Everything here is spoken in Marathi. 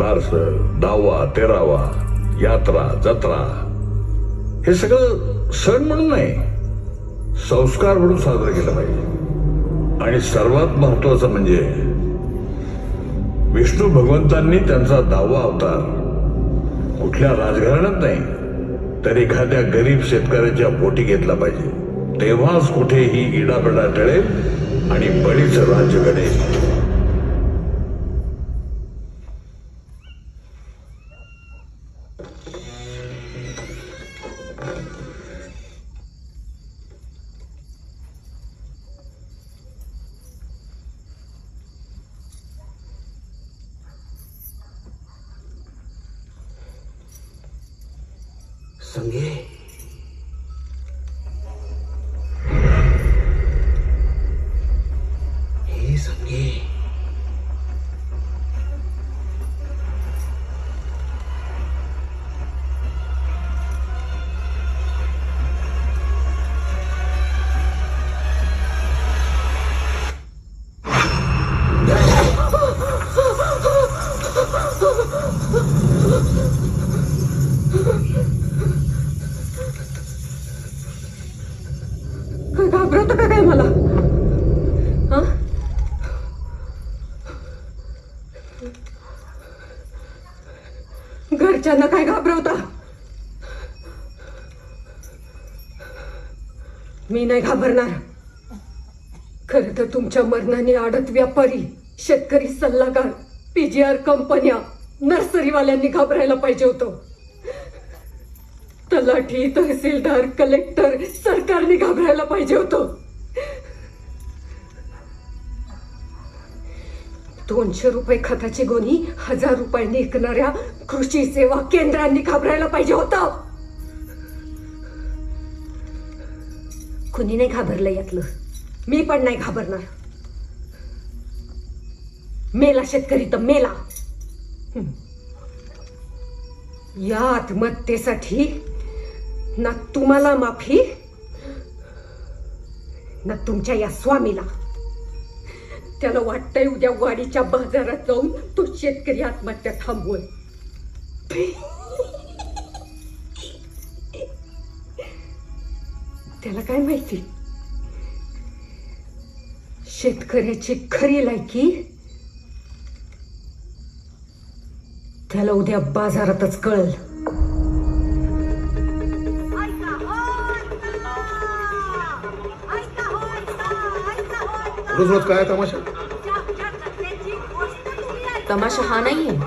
बारस, दावा, तेरावा, यात्रा, जत्रा हे सगळं सण म्हणून नाही, संस्कार म्हणून साजरं केलं पाहिजे. आणि सर्वात महत्वाचं म्हणजे विष्णू भगवंतांनी त्यांचा 10वा अवतार कुठल्या राजघराण्यात नाही तर एखाद्या गरीब शेतकऱ्याच्या पोटी घेतला पाहिजे. तेव्हाच कुठेही इडापिडा टळेल आणि बळीचं राज्य घडेल. संगे हे संगे घाबरवतं का काय मला? हा? घरच्यांना काय घाबरवता? मी नाही घाबरणार. खरं तर तुमच्या मरणाने आडत व्यापारी, शेतकरी सल्लागार, PGR कंपन्या, नर्सरीवाल्यांनी घाबरायला पाहिजे होतं. तलाठी, तहसीलदार, कलेक्टर, सरकारने घाबरायला पाहिजे होतं. 200 रुपये खताची गोणी 1000 रुपयांनी विकणाऱ्या कृषी सेवा केंद्रांनी घाबरायला पाहिजे होतं. कुणी नाही घाबरलं यातलं. मी पण नाही घाबरणार. मेला शेतकरी तर मेला. या आत्महत्येसाठी ना तुम्हाला माफी ना तुमच्या या स्वामीला. त्याला वाटतंय उद्या वाडीच्या बाजारात जाऊन तो शेतकरी आत्महत्या थांबवल. त्याला काय माहिती शेतकऱ्याची खरी लायकी त्याला उद्या बाजारातच कळल. रोज रोज काय तमाशा? तमाशा हा नाहीये.